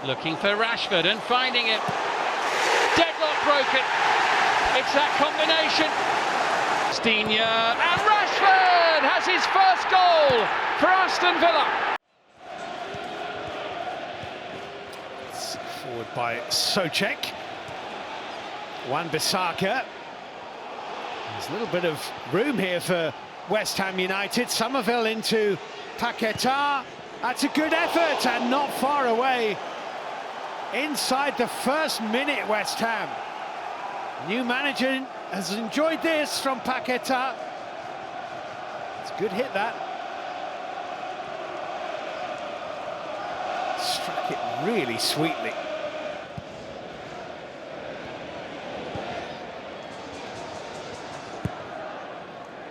Looking for Rashford and finding it. Deadlock broken. It's that combination. Steenia and Rashford has his first goal for Aston Villa. It's forward by Souček. Wan-Bissaka. There's a little bit of room here for West Ham United. Somerville into Paquetá. That's a good effort and not far away. Inside the first minute, West Ham. New manager has enjoyed this from Paquetá. It's a good hit, that. Struck it really sweetly.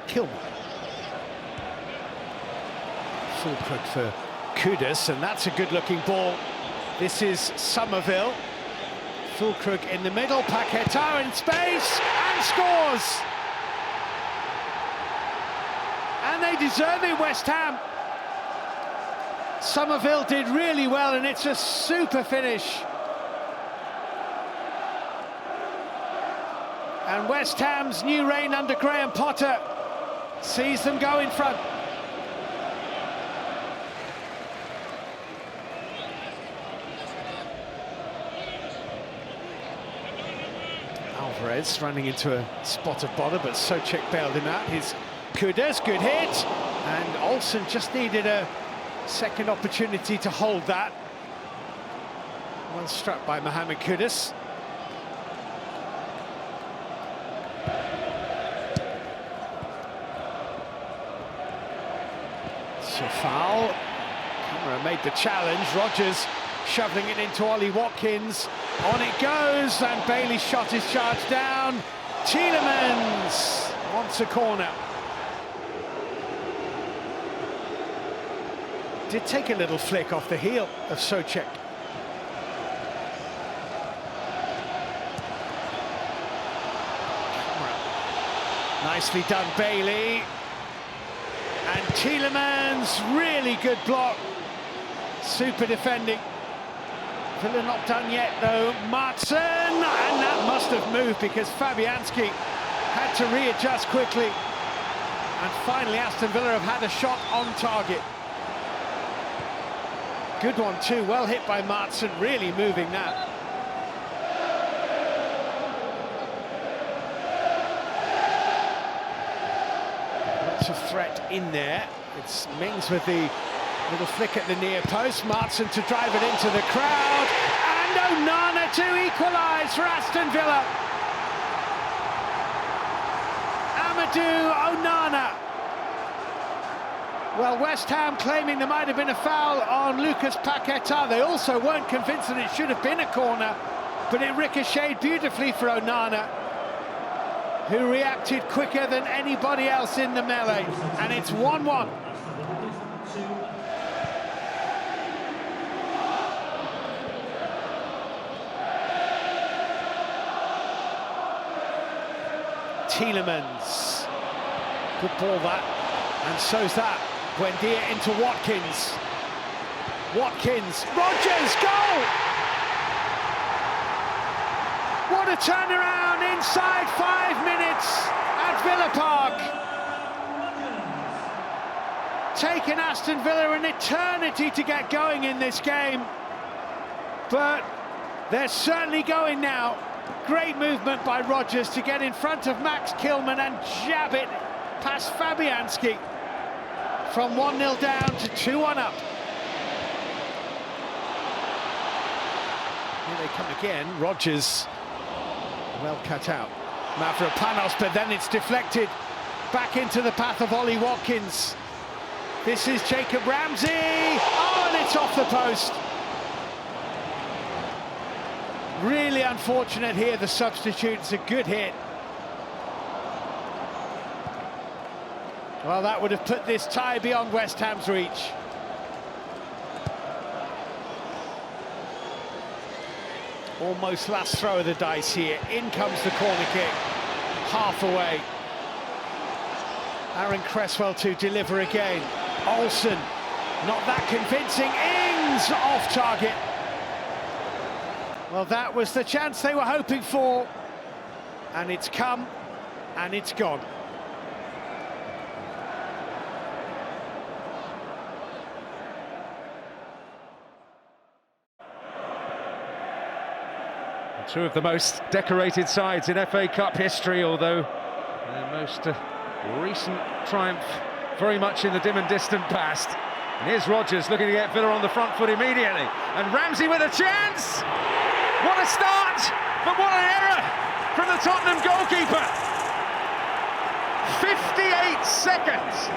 Kilman. Full crook for Kudus, and that's a good-looking ball. This is Somerville. Full crook in the middle, Paquetá in space, and scores! And they deserve it, West Ham. Somerville did really well, and it's a super finish. And West Ham's new reign under Graham Potter sees them go in front. Alvarez running into a spot of bother, but Souček bailed him out. His Kudus, good hit, and Olsen just needed a second opportunity to hold that. Well struck by Mohamed Kudus. So foul. Camera made the challenge. Rodgers shoveling it into Ollie Watkins. On it goes, and Bailey shot his charge down. Tielemans wants a corner. Did take a little flick off the heel of Souček. Nicely done, Bailey. And Tielemans, really good block. Super defending. Villa not done yet though. Martin, and that must have moved because Fabianski had to readjust quickly. And finally Aston Villa have had a shot on target. Good one too, well hit by Martin, really moving that. Lots of threat in there. It's Mings with the little flick at the near post. Martin to drive it into the crowd. And Onana to equalise for Aston Villa. Amadou Onana. Well, West Ham claiming there might have been a foul on Lucas Paquetá. They also weren't convinced that it should have been a corner, but it ricocheted beautifully for Onana, who reacted quicker than anybody else in the melee. And it's 1-1. Tielemans. Good ball that. And so's that. Buendia into Watkins. Watkins. Rodgers, goal! What a turnaround inside 5 minutes at Villa Park. Taken Aston Villa an eternity to get going in this game, but they're certainly going now. Great movement by Rodgers to get in front of Max Kilman and jab it past Fabianski. From 1-0 down to 2-1 up. Here they come again. Rodgers well cut out. Mavropanos, but then it's deflected back into the path of Ollie Watkins. This is Jacob Ramsey. Oh, and it's off the post. Really unfortunate here, the substitute. It's a good hit. Well, that would have put this tie beyond West Ham's reach. Almost last throw of the dice here. In comes the corner kick. Half away. Aaron Cresswell to deliver again. Olsen, not that convincing. Ings off target. Well, that was the chance they were hoping for, and it's come and it's gone. Two of the most decorated sides in FA Cup history, although their most recent triumph very much in the dim and distant past. And here's Rodgers looking to get Villa on the front foot immediately. And Ramsey with a chance! What a start! But what an error from the Tottenham goalkeeper! 58 seconds!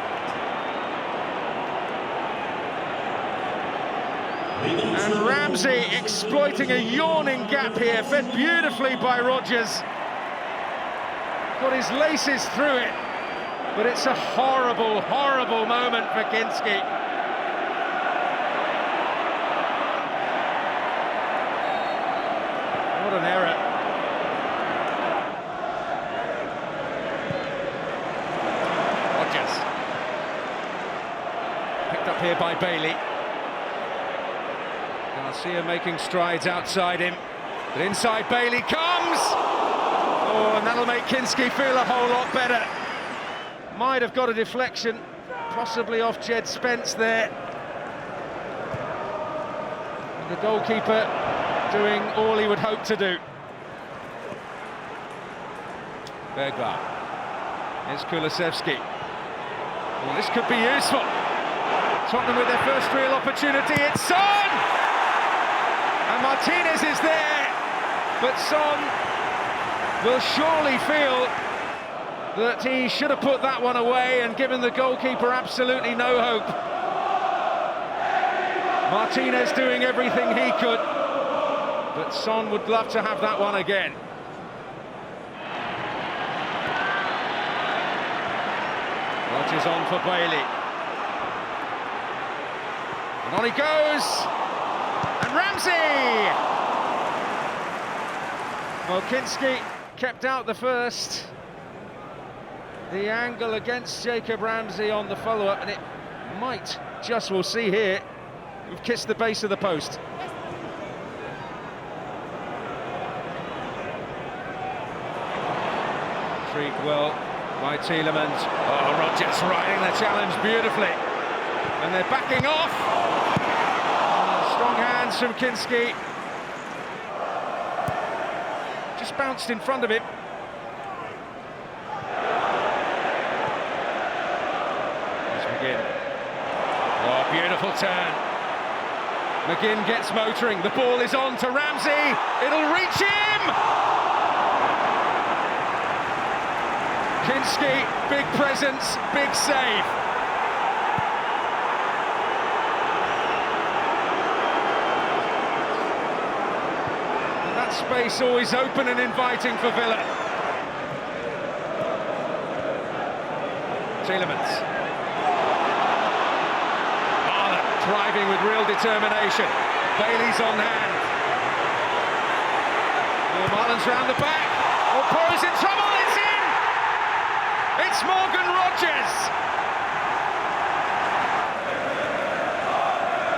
And Ramsey exploiting a yawning gap here, fed beautifully by Rodgers. Got his laces through it, but it's a horrible, horrible moment for Kinski. What an error. Rodgers. Picked up here by Bailey. Garcia making strides outside him, but inside Bailey comes! Oh, and that'll make Kinski feel a whole lot better. Might have got a deflection, possibly off Jed Spence there. And the goalkeeper doing all he would hope to do. Bergvall. Here's Kulusevski. Well, this could be useful. Tottenham with their first real opportunity. It's Son! And Martinez is there, but Son will surely feel that he should have put that one away and given the goalkeeper absolutely no hope. Martinez doing everything he could, but Son would love to have that one again. Rodgers on for Bailey. And on he goes! And Ramsey! Well, Kinski kept out the first. The angle against Jacob Ramsey on the follow-up, and it might, just we'll see here, we've kissed the base of the post. Intrigued well by Tielemans. Oh, Rodgers riding the challenge beautifully. And they're backing off. Strong hands from Kinski. Just bounced in front of him. Here's McGinn. Oh, beautiful turn. McGinn gets motoring. The ball is on to Ramsey. It'll reach him! Kinski, big presence, big save. Space always open and inviting for Villa. Tielemans. Marlon driving with real determination. Bailey's on hand. Oh, Marlon's round the back. Oh, Poro's in trouble. It's in. It's Morgan Rodgers.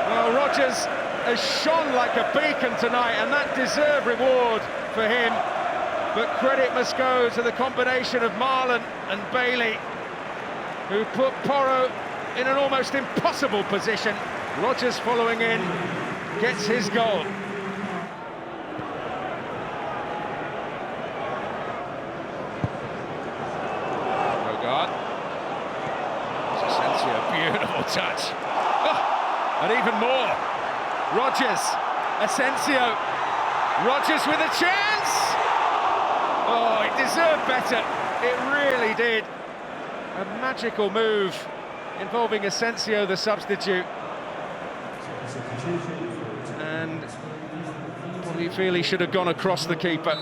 Well, Rodgers has shone like a beacon tonight, and that deserved reward for him. But credit must go to the combination of Marlon and Bailey, who put Porro in an almost impossible position. Rodgers following in, gets his goal. Bogart. Asensio, beautiful touch. Oh, and even more. Rodgers, Asensio, Rodgers with a chance! Oh, it deserved better, it really did. A magical move involving Asensio, the substitute. And probably feel he should have gone across the keeper.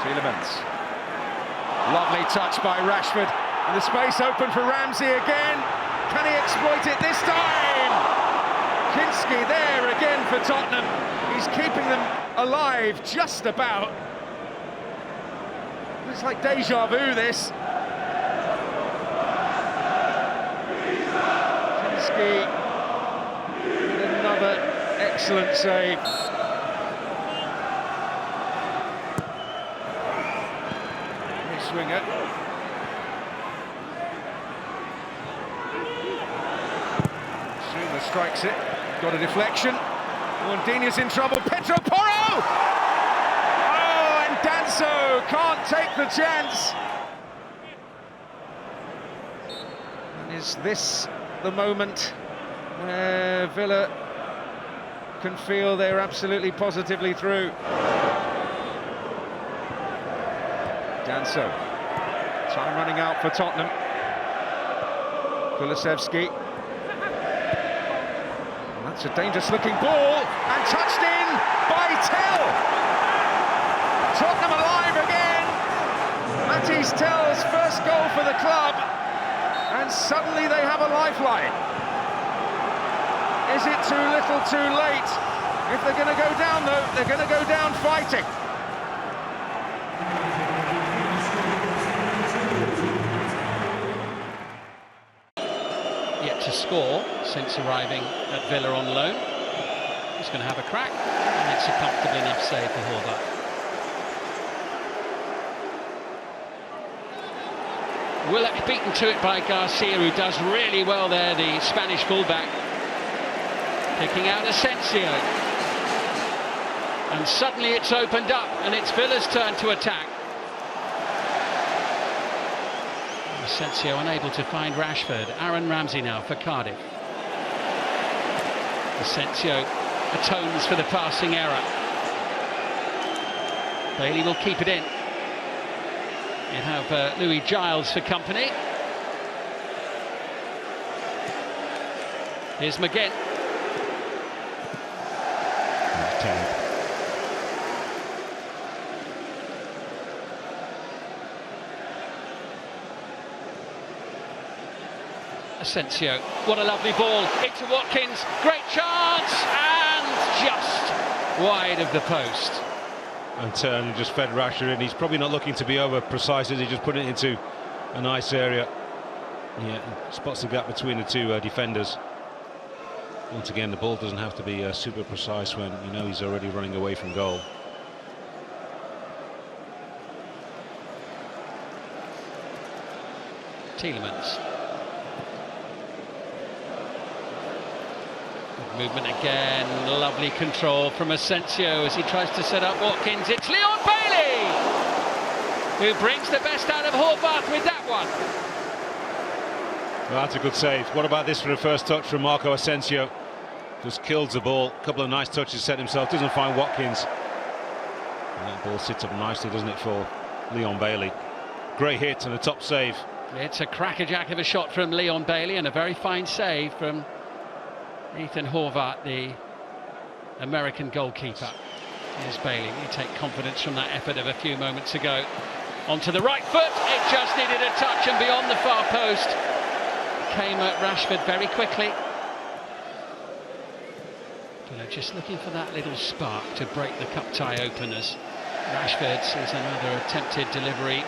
Tielemans. Lovely touch by Rashford. And the space open for Ramsey again. Can he exploit it this time? Kinski there again for Tottenham. He's keeping them alive just about. Looks like deja vu, this. Kinski excellent save. Swinger. Zuma strikes it. Got a deflection. Wandinia's in trouble. Pedro Porro! Oh, and Danso can't take the chance. And is this the moment where Villa can feel they're absolutely positively through? Danso, time running out for Tottenham. Kulusevski. That's a dangerous looking ball, and touched in by Tell. Tottenham alive again. Matisse Tell's first goal for the club, and suddenly they have a lifeline. Is it too little, too late? If they're going to go down, though, they're going to go down fighting. Yet to score since arriving at Villa on loan. He's going to have a crack, and it's a comfortable enough save for Horvath. Willock beaten to it by Garcia, who does really well there, the Spanish fullback. Picking out Asensio. And suddenly it's opened up, and it's Villa's turn to attack. Asensio unable to find Rashford. Aaron Ramsey now for Cardiff. Asensio atones for the passing error. Bailey will keep it in. You have Louis Giles for company. Here's McGinn. Asensio, what a lovely ball, into Watkins, great chance, and just wide of the post. And Turner just fed Rashford in. He's probably not looking to be over precise as he just put it into a nice area. Yeah, spots the gap between the two defenders. Once again, the ball doesn't have to be super precise when you know he's already running away from goal. Tielemans. Movement again, lovely control from Asensio as he tries to set up Watkins. It's Leon Bailey who brings the best out of Horvath with that one. Well, that's a good save. What about this for a first touch from Marco Asensio? Just kills the ball, a couple of nice touches, set himself, doesn't find Watkins. And that ball sits up nicely, doesn't it, for Leon Bailey. Great hit and a top save. It's a crackerjack of a shot from Leon Bailey and a very fine save from Ethan Horvath, the American goalkeeper. Here's Bailey. You take confidence from that effort of a few moments ago. Onto the right foot. It just needed a touch and beyond the far post. Came at Rashford very quickly. Just looking for that little spark to break the cup tie open as Rashford sees another attempted delivery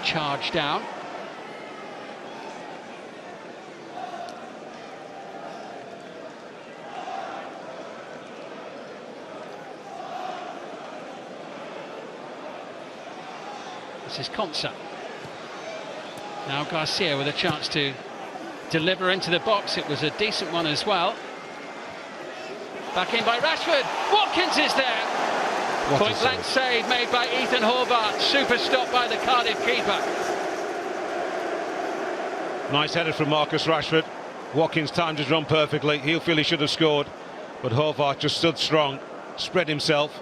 charged down. This is Konsa. Now Garcia with a chance to deliver into the box. It was a decent one as well. Back in by Rashford. Watkins is there. Point blank save made by Ethan Horvath. Super stop by the Cardiff keeper. Nice header from Marcus Rashford. Watkins timed his run perfectly. He'll feel he should have scored, but Horvath just stood strong, spread himself,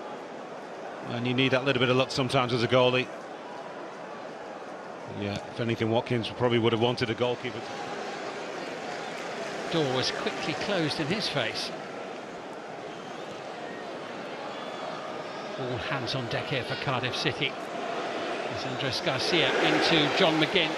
and you need that little bit of luck sometimes as a goalie. Yeah, if anything, Watkins probably would have wanted a goalkeeper. Door was quickly closed in his face. All hands on deck here for Cardiff City. There's Andres Garcia into John McGinn,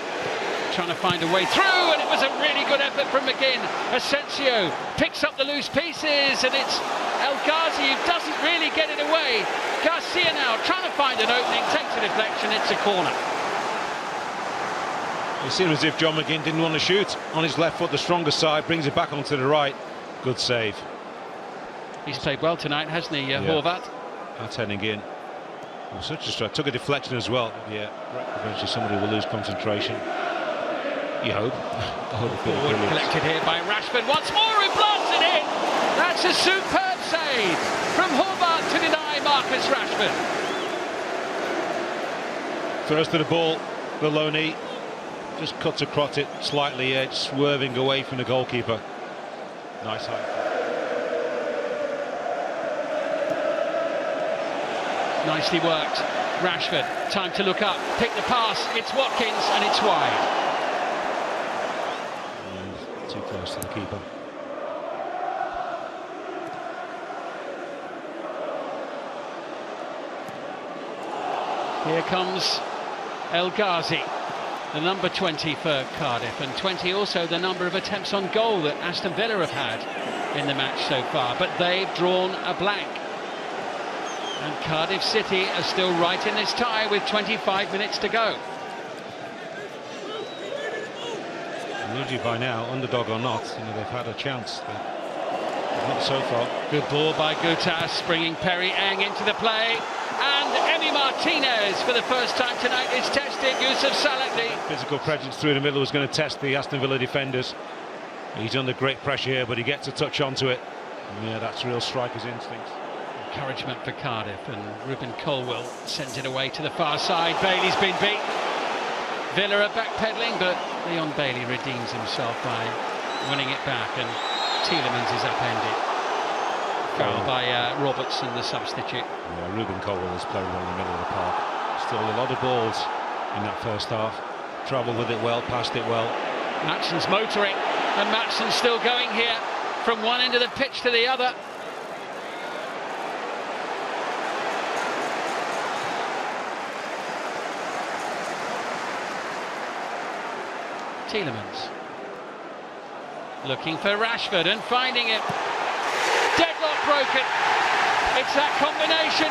trying to find a way through, and it was a really good effort from McGinn. Asensio picks up the loose pieces, and it's El Ghazi who doesn't really get it away. Garcia now trying to find an opening, takes a deflection, it's a corner. It seemed as if John McGinn didn't want to shoot. On his left foot, the stronger side, brings it back onto the right. Good save. He's played well tonight, hasn't he, Horvath? That's heading in. Oh, such a strike. Took a deflection as well. Yeah, eventually somebody will lose concentration. You hope. Forward collected here by Rashford. Once more, who blasts it in. That's a superb save from Horvath to deny Marcus Rashford. First to the ball, the low knee. Just cuts across it slightly, swerving away from the goalkeeper. Nice height. Nicely worked. Rashford, time to look up, pick the pass, it's Watkins and it's wide. And too close to the keeper. Here comes El Ghazi, the number 20 for Cardiff, and 20 also the number of attempts on goal that Aston Villa have had in the match so far, but they've drawn a blank. And Cardiff City are still right in this tie with 25 minutes to go. Usually by now, underdog or not, they've had a chance. But not so far. Good ball by Gutas, bringing Perry Eng into the play. And Emi Martinez, for the first time tonight, is testing Yusuf Salakli. Physical presence through the middle was going to test the Aston Villa defenders. He's under great pressure here, but he gets a touch onto it. Yeah, that's real striker's instincts. Encouragement for Cardiff, and Ruben Colwill sends it away to the far side. Bailey's been beat. Villa are backpedaling, but Leon Bailey redeems himself by winning it back, and Tielemans is upended. Foul by Robertson, the substitute. Yeah, Ruben Colwill has played well in the middle of the park. Still a lot of balls in that first half. Travelled with it well, passed it well. Matson's motoring, and Matson's still going here from one end of the pitch to the other. Tielemans looking for Rashford and finding it. Deadlock broken. It's that combination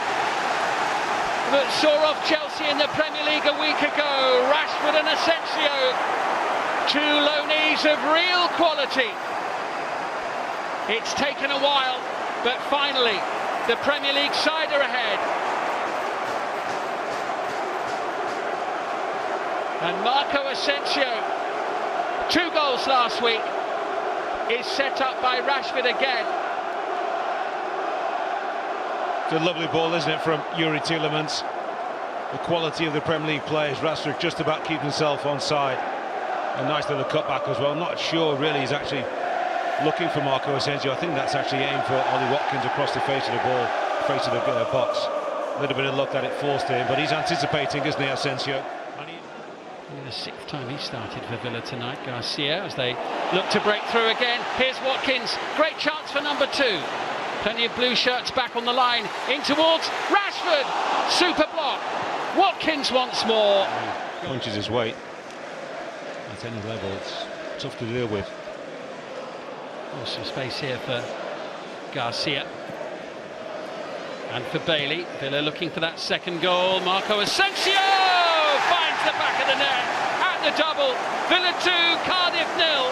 that saw off Chelsea in the Premier League a week ago. Rashford and Asensio, two loanees of real quality. It's taken a while, but finally the Premier League side are ahead. And Marco Asensio, 2 goals last week, is set up by Rashford again. It's a lovely ball, isn't it, from Yuri Tielemans. The quality of the Premier League players. Rashford just about keeps himself onside. A nice little cutback as well. Not sure really he's actually looking for Marco Asensio. I think that's actually aimed for Ollie Watkins across the face of the ball, face of the box. A little bit of luck that it forced him, but he's anticipating, isn't he, Asensio? The 6th time he started for Villa tonight. Garcia, as they look to break through again. Here's Watkins, great chance for number 2. Plenty of blue shirts back on the line, in towards Rashford, super block. Watkins once more. He punches his weight at any level. It's tough to deal with. Oh, some space here for Garcia and for Bailey. Villa looking for that second goal. Marco Asensio finds the back of the net at the double. Villa 2, Cardiff 0,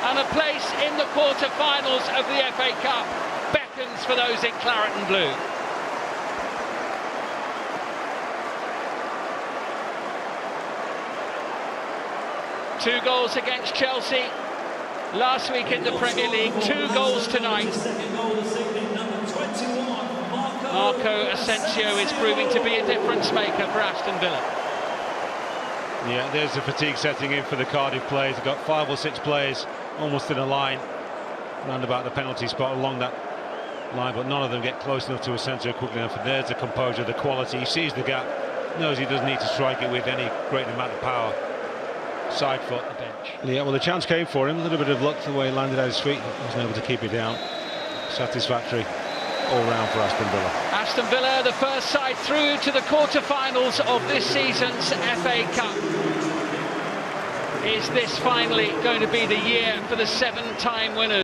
and a place in the quarter-finals of the FA Cup beckons for those in claret and blue. Two goals against Chelsea last week in the Premier League, 2 goals tonight. Marco Asensio is proving to be a difference maker for Aston Villa. Yeah, there's the fatigue setting in for the Cardiff players. They've got 5 or 6 players almost in a line round about the penalty spot along that line, but none of them get close enough to Asensio quickly enough. And there's the composure, the quality. He sees the gap, knows he doesn't need to strike it with any great amount of power. Side foot. The bench. Yeah, well, the chance came for him. A little bit of luck the way he landed at his feet. He wasn't able to keep it down. Satisfactory all round for Aston Villa. Aston Villa, the first side through to the quarter-finals of this season's FA Cup. Is this finally going to be the year for the 7-time winners?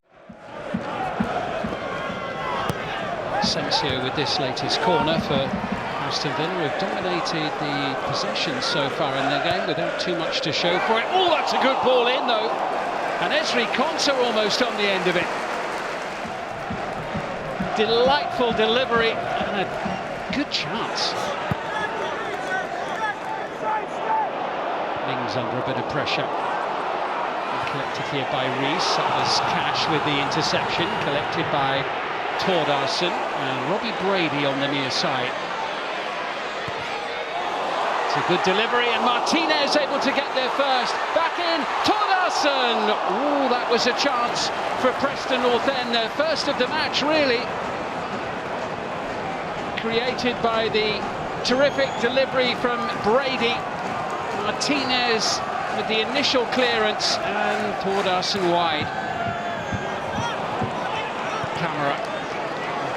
Asensio with this latest corner for Aston Villa, who have dominated the possession so far in the game without too much to show for it. Oh, that's a good ball in though, and Ezri Konsa almost on the end of it. delightful delivery and a good chance. Mings under a bit of pressure. Collected here by Rees. That was Cash with the interception, collected by Tordarson and Robbie Brady on the near side. It's a good delivery and Martinez able to get there first. Back in, Tordarson! Ooh, that was a chance for Preston North End, their first of the match really. Created by the terrific delivery from Brady. Martinez with the initial clearance and Tordarson wide. Camera,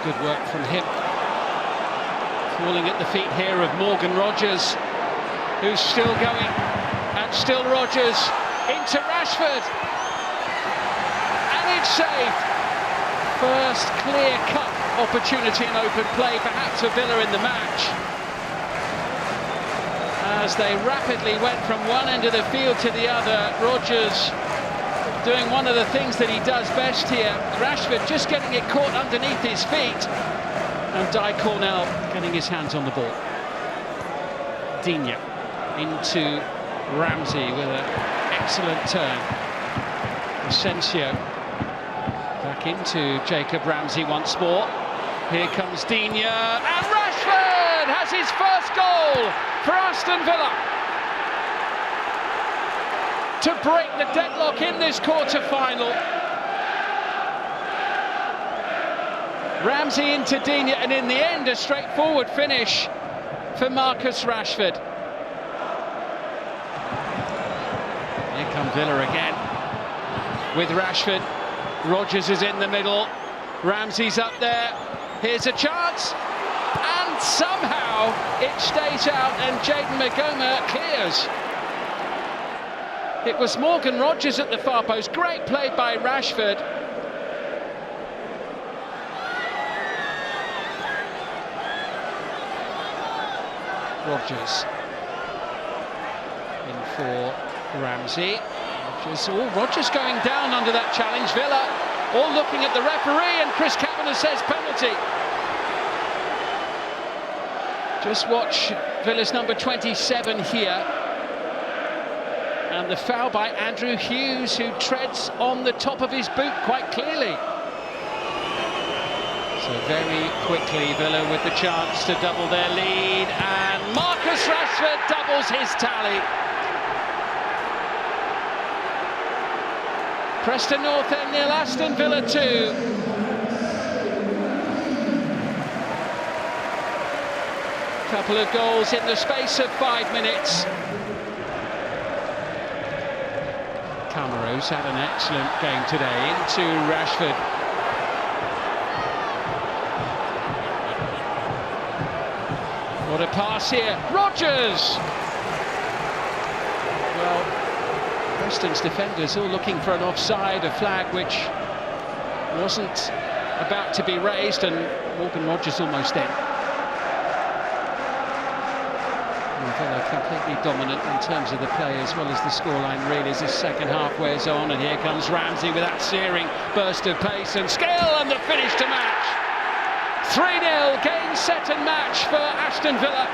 good work from him. Falling at the feet here of Morgan Rogers, who's still going, and still Rogers into Rashford, and it's saved. First clear-cut opportunity in open play, perhaps for Villa in the match. As they rapidly went from one end of the field to the other, Rogers doing one of the things that he does best here. Rashford just getting it caught underneath his feet, and Di Cornell getting his hands on the ball. Digne into Ramsey with an excellent turn. Asensio back into Jacob Ramsey once more. Here comes Digne, and Rashford has his first goal for Aston Villa to break the deadlock in this quarter-final. Ramsey into Digne, and in the end a straightforward finish for Marcus Rashford. Here come Villa again with Rashford. Rogers is in the middle, Ramsey's up there, here's a chance, and somehow it stays out and Jaden Magoma clears. It was Morgan Rogers at the far post, great play by Rashford. Rogers in for Ramsey. Rogers going down under that challenge. Villa all looking at the referee, and Chris Kavanagh says penalty. Just watch Villa's number 27 here, and the foul by Andrew Hughes, who treads on the top of his boot quite clearly. So very quickly Villa with the chance to double their lead, and Marcus Rashford doubles his tally. Preston North End 0, Aston Villa 2. Couple of goals in the space of 5 minutes. Camaro's had an excellent game today, into Rashford. What a pass here, Rogers! Well, Preston's defenders all looking for an offside, a flag which wasn't about to be raised, and Morgan Rogers almost in. Villa completely dominant in terms of the play as well as the scoreline really as this second half wears on, and here comes Ramsey with that searing burst of pace and skill, and the finish to match. 3-0, game, set and match for Aston Villa,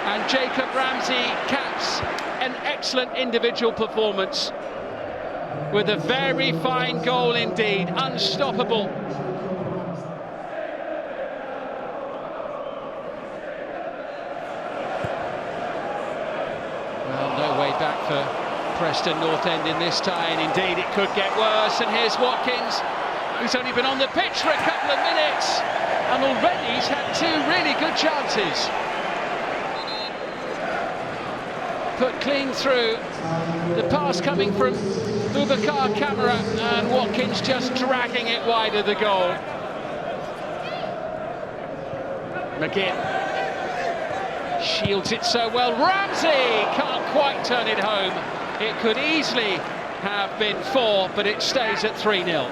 and Jacob Ramsey caps an excellent individual performance with a very fine goal indeed, unstoppable. Well, no way back for Preston North End in this tie, and indeed it could get worse. And here's Watkins, who's only been on the pitch for a couple of minutes, and already he's had 2 really good chances. Put clean through, the pass coming from Boubacar Kamara, and Watkins just dragging it wide of the goal. McGinn shields it so well. Ramsey can't quite turn it home. It could easily have been 4, but it stays at 3-0.